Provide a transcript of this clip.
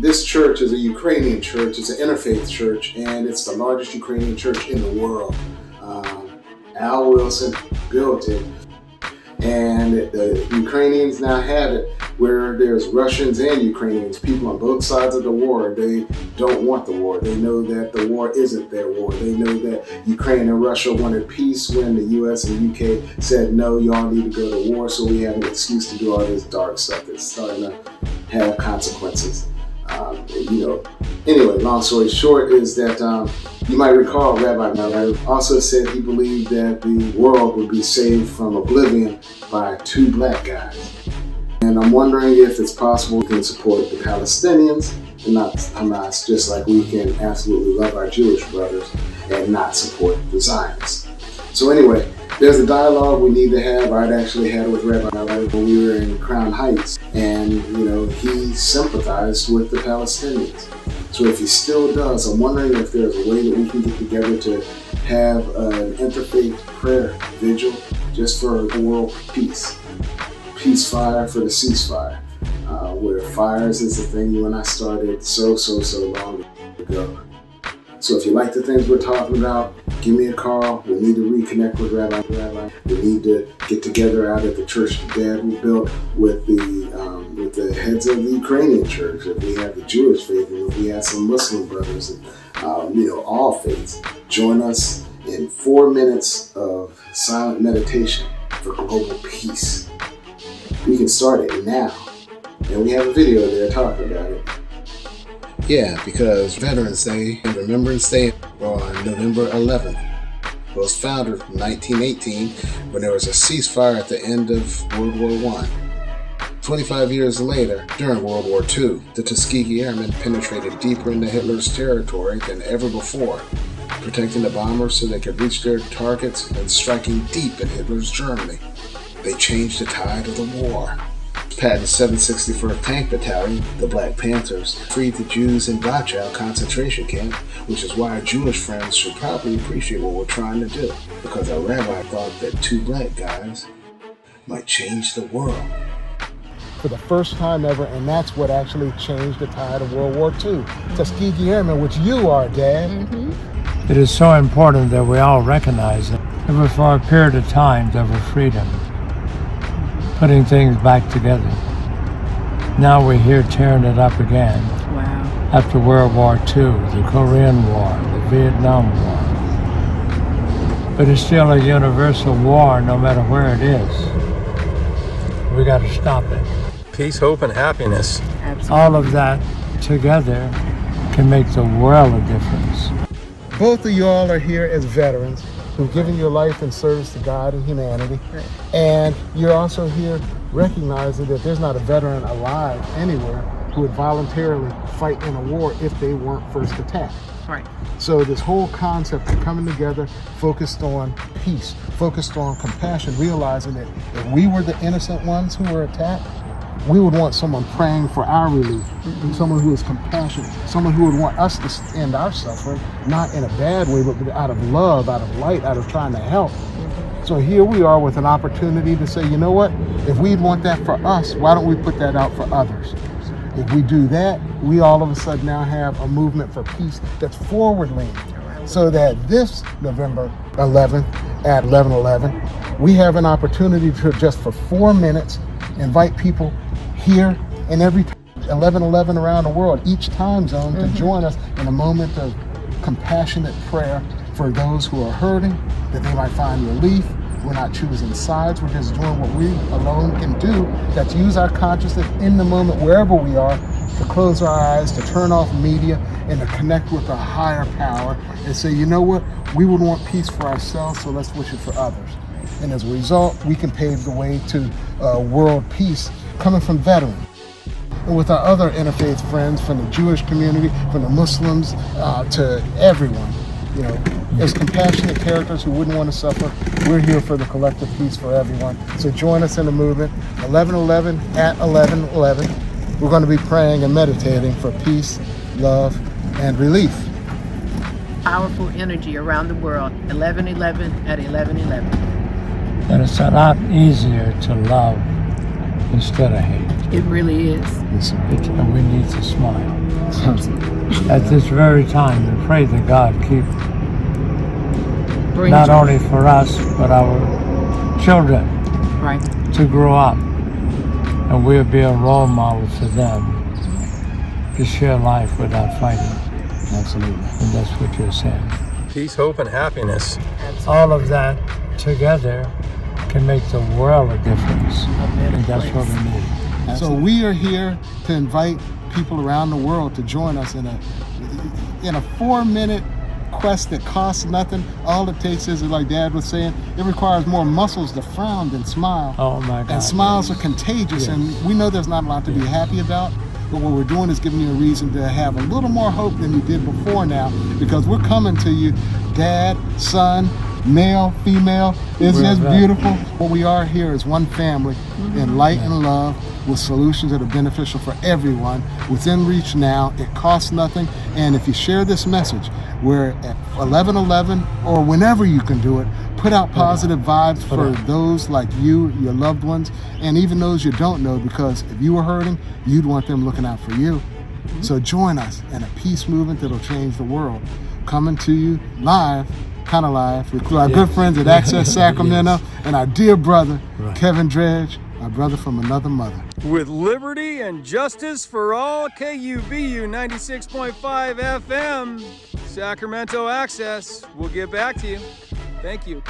this church is a Ukrainian church. It's an interfaith church, and it's the largest Ukrainian church in the world. Al Wilson built it, and the Ukrainians now have it where there's Russians and Ukrainians, people on both sides of the war. They don't want the war. They know that the war isn't their war. They know that Ukraine and Russia wanted peace when the US and UK said, no, y'all need to go to war, so we have an excuse to do all this dark stuff that's starting to have consequences. Anyway, long story short is that you might recall Rabbi Miller also said he believed that the world would be saved from oblivion by two black guys. And I'm wondering if it's possible we can support the Palestinians and not Hamas, just like we can absolutely love our Jewish brothers and not support the Zionists. So anyway, there's a dialogue we need to have. I'd actually had it with Rabbi Miller when we were in Crown Heights, and he sympathized with the Palestinians. So if he still does, I'm wondering if there's a way that we can get together to have an interfaith prayer vigil just for world peace. Peace fire for the ceasefire, where fires is the thing you and I started so long ago. So if you like the things we're talking about, give me a call. We need to reconnect with Rabbi. We need to get together out at the church that Dad built with the heads of the Ukrainian church. If we have the Jewish faith, and if we have some Muslim brothers, and all faiths, join us in 4 minutes of silent meditation for global peace. We can start it now, and we have a video there talking about it. Yeah, because Veterans Day and Remembrance Day on November 11th was founded in 1918 when there was a ceasefire at the end of World War I. 25 years later, during World War II, the Tuskegee Airmen penetrated deeper into Hitler's territory than ever before, protecting the bombers so they could reach their targets and striking deep in Hitler's Germany. They changed the tide of the war. Patton's 761st Tank Battalion, the Black Panthers, freed the Jews in Dachau concentration camp, which is why our Jewish friends should probably appreciate what we're trying to do, because our rabbi thought that two black guys might change the world. For the first time ever, and that's what actually changed the tide of World War II. Tuskegee Airmen, which you are, Dad. Mm-hmm. It is so important that we all recognize it. It was for a period of time that was freedom, putting things back together. Now we're here tearing it up again. Wow. After World War II, the Korean War, the Vietnam War. But it's still a universal war no matter where it is. We got to stop it. Peace, hope, and happiness. Absolutely. All of that together can make the world a difference. Both of y'all are here as veterans who've given your life in service to God and humanity. Right. And you're also here recognizing that there's not a veteran alive anywhere who would voluntarily fight in a war if they weren't first attacked. Right. So this whole concept of coming together, focused on peace, focused on compassion, realizing that if we were the innocent ones who were attacked, we would want someone praying for our relief, someone who is compassionate, someone who would want us to end our suffering, not in a bad way, but out of love, out of light, out of trying to help. So here we are with an opportunity to say, you know what, if we'd want that for us, why don't we put that out for others? If we do that, we all of a sudden now have a movement for peace that's forward-leaning. So that this November 11th at 11:11, we have an opportunity to just for 4 minutes invite people here and every 11:11 around the world, each time zone, to join us in a moment of compassionate prayer for those who are hurting, that they might find relief. We're not choosing sides, we're just doing what we alone can do. That's use our consciousness in the moment, wherever we are, to close our eyes, to turn off media, and to connect with a higher power and say, you know what, we would want peace for ourselves, so let's wish it for others. And as a result, we can pave the way to world peace coming from veterans. And with our other interfaith friends, from the Jewish community, from the Muslims, to everyone, as compassionate characters who wouldn't want to suffer, we're here for the collective peace for everyone. So join us in the movement, 11:11 at 11:11. We're going to be praying and meditating for peace, love, and relief. Powerful energy around the world, 11:11 at 11:11. And it's a lot easier to love instead of hate. It really is. And we need to smile. at this very time and pray that God keep Bring not joy. only for us, but our children Right. to grow up. And we'll be a role model for them to share life without fighting. Absolutely. And that's what you're saying. Peace, hope, and happiness. All of that together can make the world a difference. And that's what we need. So we are here to invite people around the world to join us in a 4-minute quest that costs nothing. All it takes is, like Dad was saying, it requires more muscles to frown than smile. Oh my God. And smiles are contagious, and we know there's not a lot to be happy about, but what we're doing is giving you a reason to have a little more hope than you did before now, because we're coming to you, dad, son, male, female. It's just beautiful. What we are here is one family in light and love, with solutions that are beneficial for everyone, within reach now. It costs nothing, and if you share this message, we're at 11/11 or whenever you can do it, put out positive vibes for those like you, your loved ones, and even those you don't know, because if you were hurting, you'd want them looking out for you. So join us in a peace movement that'll change the world. Coming to you live, kind of live, with our good friends at Access Sacramento and our dear brother, Kevin Dredge, our brother from another mother. With liberty and justice for all, KUBU 96.5 FM, Sacramento Access. We'll get back to you. Thank you.